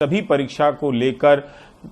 सभी परीक्षा को लेकर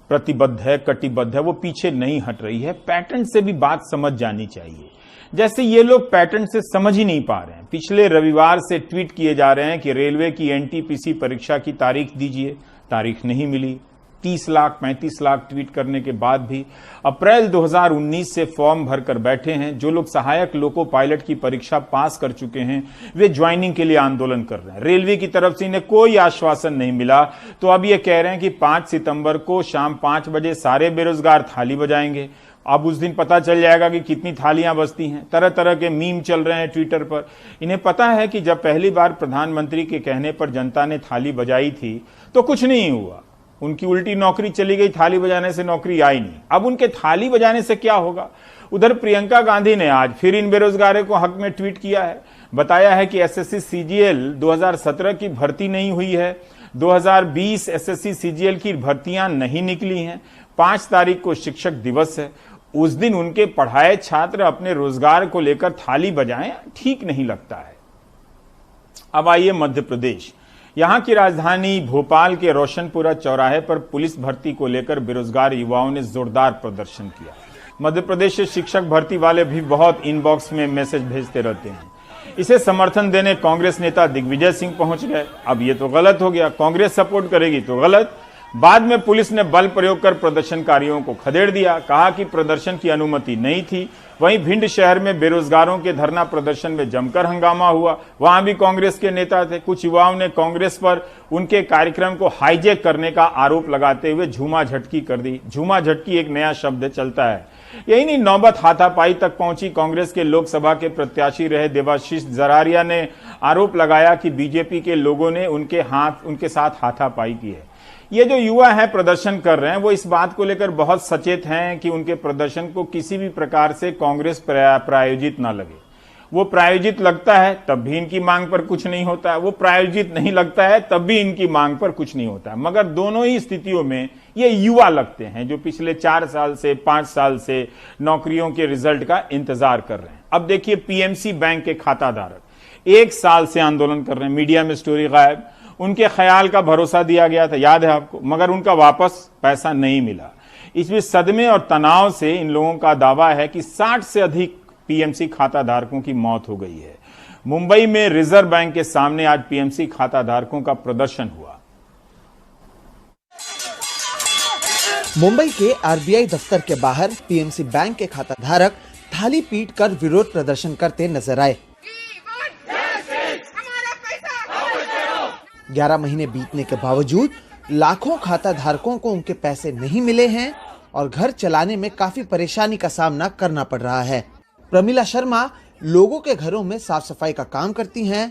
प्रतिबद्ध है, कटिबद्ध है, वो पीछे नहीं हट रही है। पैटर्न से भी बात समझ जानी चाहिए। जैसे ये लोग पैटर्न से समझ ही नहीं पा रहे हैं। पिछले रविवार से ट्वीट किए जा रहे हैं कि रेलवे की एनटीपीसी परीक्षा की तारीख दीजिए, तारीख नहीं मिली। 30 लाख 35 लाख ट्वीट करने के बाद भी अप्रैल 2019 से फॉर्म भरकर बैठे हैं। जो लोग सहायक लोको पायलट की परीक्षा पास कर चुके हैं वे ज्वाइनिंग के लिए आंदोलन कर रहे हैं। रेलवे की तरफ से इन्हें कोई आश्वासन नहीं मिला, तो अब ये कह रहे हैं कि 5 सितंबर को शाम 5 बजे सारे बेरोजगार थाली बजाएंगे। अब उस दिन पता चल जाएगा कि कितनी थालियां बजती हैं। तरह तरह के मीम चल रहे हैं ट्विटर पर। इन्हें पता है कि जब पहली बार प्रधानमंत्री के कहने पर जनता ने थाली बजाई थी तो कुछ नहीं हुआ, उनकी उल्टी नौकरी चली गई, थाली बजाने से नौकरी आई नहीं। अब उनके थाली बजाने से क्या होगा। उधर प्रियंका गांधी ने आज फिर इन बेरोजगारों को हक में ट्वीट किया है। बताया है कि एसएससी सीजीएल 2017 की भर्ती नहीं हुई है, 2020 एसएससी सीजीएल की भर्तियां नहीं निकली हैं। 5 तारीख को शिक्षक दिवस है, उस दिन उनके पढ़ाए छात्र अपने रोजगार को लेकर थाली बजाएं, ठीक नहीं लगता है। अब आइए मध्य प्रदेश। यहां की राजधानी भोपाल के रोशनपुरा चौराहे पर पुलिस भर्ती को लेकर बेरोजगार युवाओं ने जोरदार प्रदर्शन किया। मध्य प्रदेश से शिक्षक भर्ती वाले भी बहुत इनबॉक्स में मैसेज भेजते रहते हैं। इसे समर्थन देने कांग्रेस नेता दिग्विजय सिंह पहुंच गए। अब ये तो गलत हो गया, कांग्रेस सपोर्ट करेगी तो गलत। बाद में पुलिस ने बल प्रयोग कर प्रदर्शनकारियों को खदेड़ दिया, कहा कि प्रदर्शन की अनुमति नहीं थी। वहीं भिंड शहर में बेरोजगारों के धरना प्रदर्शन में जमकर हंगामा हुआ, वहां भी कांग्रेस के नेता थे। कुछ युवाओं ने कांग्रेस पर उनके कार्यक्रम को हाईजैक करने का आरोप लगाते हुए झूमा झटकी कर दी। झूमा झटकी एक नया शब्द चलता है। यही नहीं, नौबत हाथापाई तक पहुंची। कांग्रेस के लोकसभा के प्रत्याशी रहे देवाशीष जरारिया ने आरोप लगाया कि बीजेपी के लोगों ने उनके साथ हाथापाई की है। ये जो युवा हैं प्रदर्शन कर रहे हैं, वो इस बात को लेकर बहुत सचेत हैं कि उनके प्रदर्शन को किसी भी प्रकार से कांग्रेस प्रायोजित ना लगे। वो प्रायोजित लगता है तब भी इनकी मांग पर कुछ नहीं होता है, वो प्रायोजित नहीं लगता है तब भी इनकी मांग पर कुछ नहीं होता है। मगर दोनों ही स्थितियों में ये युवा लगते हैं जो पिछले 4 साल से 5 साल से नौकरियों के रिजल्ट का इंतजार कर रहे हैं। अब देखिए, पीएमसी बैंक के खाताधारक 1 साल से आंदोलन कर रहे हैं। मीडिया में स्टोरी गायब। उनके ख्याल का भरोसा दिया गया था, याद है आपको, मगर उनका वापस पैसा नहीं मिला। इसमें सदमे और तनाव से इन लोगों का दावा है कि 60 से अधिक पीएमसी खाताधारकों की मौत हो गई है। मुंबई में रिजर्व बैंक के सामने आज पीएमसी खाताधारकों का प्रदर्शन हुआ। मुंबई के आरबीआई दफ्तर के बाहर पीएमसी बैंक के खाताधारक थाली पीट कर विरोध प्रदर्शन करते नजर आए। 11 महीने बीतने के बावजूद लाखों खाता धारकों को उनके पैसे नहीं मिले हैं और घर चलाने में काफी परेशानी का सामना करना पड़ रहा है। प्रमिला शर्मा लोगों के घरों में साफ सफाई का काम करती हैं।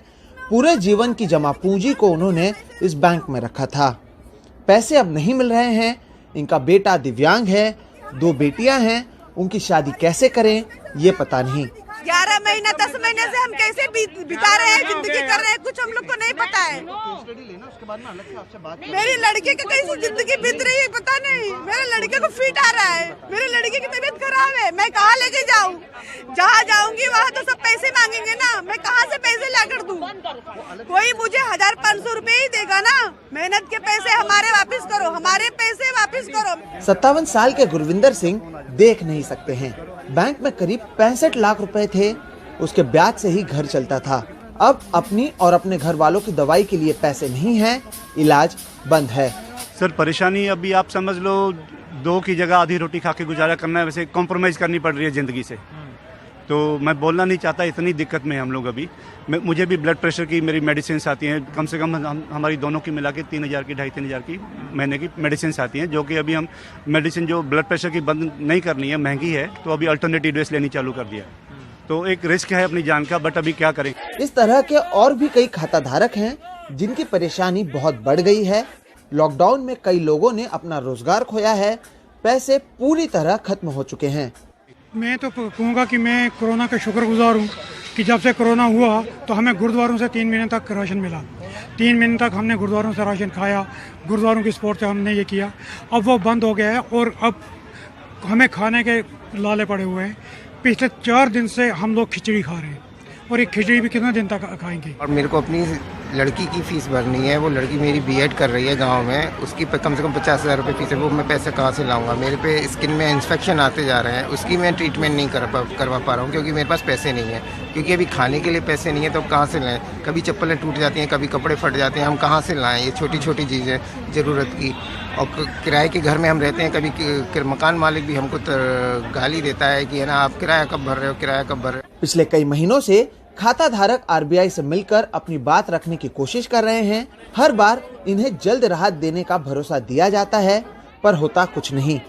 पूरे जीवन की जमा पूंजी को उन्होंने इस बैंक में रखा था। पैसे अब नहीं मिल रहे हैं। इनका बेटा दिव्यांग है, 2 बेटियां हैं। उनकी शादी कैसे करें ये पता नहीं। 11 महीना 10 महीने से हम कैसे बिता रहे हैं, जिंदगी कर रहे हैं, कुछ हम लोग को नहीं पता है। मेरी लड़के की कैसी जिंदगी बीत रही है पता नहीं। मेरे लड़के को फिट आ रहा है, मेरे लड़के की तबीयत खराब है, मैं कहाँ लेके जाऊँ। जहाँ जाऊंगी वहाँ तो सब पैसे मांगेंगे ना, मैं कहाँ से पैसे लाकर दूँ। कोई मुझे 1500 रुपए ही देगा ना। मेहनत के पैसे हमारे वापिस करो, हमारे पैसे वापिस करो। 57 साल के गुरविंदर सिंह देख नहीं सकते हैं। बैंक में करीब 65 लाख रुपए थे, उसके ब्याज से ही घर चलता था। अब अपनी और अपने घर वालों की दवाई के लिए पैसे नहीं हैं, इलाज बंद है। सर परेशानी अभी आप समझ लो 2 की जगह आधी रोटी खा के गुजारा करना है, वैसे कॉम्प्रोमाइज़ करनी पड़ रही है ज़िंदगी से। तो मैं बोलना नहीं चाहता, इतनी दिक्कत में हम लोग अभी। मुझे भी ब्लड प्रेशर की मेरी मेडिसिन आती हैं, कम से कम हमारी दोनों की मिला के 3000 की 2,500-3 हज़ार की महीने की मेडिसिन आती हैं, जो कि अभी हम मेडिसिन जो ब्लड प्रेशर की बंद नहीं करनी है, महंगी है, तो अभी अल्टरनेटिव ड्रेस लेनी चालू कर दिया। तो एक रिस्क है अपनी जान का, बट अभी क्या करें। इस तरह के और भी कई खाताधारक हैं जिनकी परेशानी बहुत बढ़ गई है। लॉकडाउन में कई लोगों ने अपना रोजगार खोया है, पैसे पूरी तरह खत्म हो चुके हैं। मैं तो कहूँगा कि मैं कोरोना का शुक्रगुजार हूँ कि जब से कोरोना हुआ तो हमें गुरुद्वारों से 3 महीने तक राशन मिला। 3 महीने तक हमने गुरुद्वारों से राशन खाया, गुरुद्वारों की सपोर्ट से हमने ये किया। अब वो बंद हो गया है और अब हमें खाने के लाले पड़े हुए हैं। पिछले 4 दिन से हम लोग खिचड़ी खा रहे हैं और एक खिचड़ी भी कितने दिन तक खाएंगे। और मेरे को अपनी लड़की की फीस भरनी है। वो लड़की मेरी बीएड कर रही है गांव में, उसकी कम से कम 50,000 रुपये फीस है। वो मैं पैसे कहाँ से लाऊंगा? मेरे पे स्किन में इन्फेक्शन आते जा रहे हैं, उसकी मैं ट्रीटमेंट नहीं करवा पा रहा हूँ क्योंकि मेरे पास पैसे नहीं है। क्योंकि अभी खाने के लिए पैसे नहीं है तो कहाँ से लाएँ? कभी चप्पलें टूट जाती हैं, कभी कपड़े फट जाते हैं, हम कहाँ से लाएँ? ये छोटी छोटी चीज़ें ज़रूरत की। और किराए के घर में हम रहते हैं, कभी मकान मालिक भी हमको गाली देता है कि है ना, आप किराया कब भर रहे हो, किराया कब भर रहे हो। पिछले कई महीनों से खाता धारक आरबीआई से मिलकर अपनी बात रखने की कोशिश कर रहे हैं। हर बार इन्हें जल्द राहत देने का भरोसा दिया जाता है, पर होता कुछ नहीं।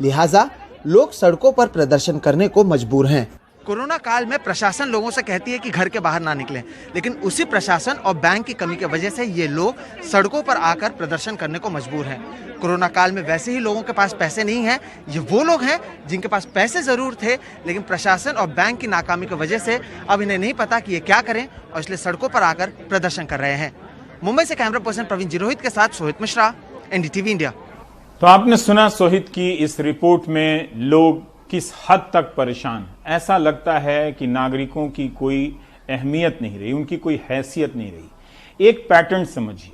लिहाजा लोग सड़कों पर प्रदर्शन करने को मजबूर हैं। कोरोना काल में प्रशासन लोगों से कहती है कि घर के बाहर ना निकलें, लेकिन उसी प्रशासन और बैंक की कमी की वजह से ये लोग सड़कों पर आकर प्रदर्शन करने को मजबूर हैं। कोरोना काल में वैसे ही लोगों के पास पैसे नहीं हैं। ये वो लोग हैं जिनके पास पैसे जरूर थे, लेकिन प्रशासन और बैंक की नाकामी की वजह से अब इन्हें नहीं पता कि ये क्या करें, और इसलिए सड़कों पर आकर प्रदर्शन कर रहे हैं। मुंबई से कैमरा पर्सन प्रवीण जिरोहित के साथ सोहित मिश्रा, एनडीटीवी इंडिया। तो आपने सुना सोहित की इस रिपोर्ट में लोग किस हद तक परेशान। ऐसा लगता है कि नागरिकों की कोई अहमियत नहीं रही, उनकी कोई हैसियत नहीं रही। एक पैटर्न समझिए,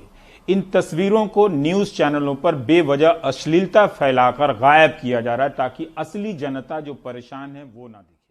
इन तस्वीरों को न्यूज चैनलों पर बेवजह अश्लीलता फैलाकर गायब किया जा रहा है ताकि असली जनता जो परेशान है वो ना दिखे।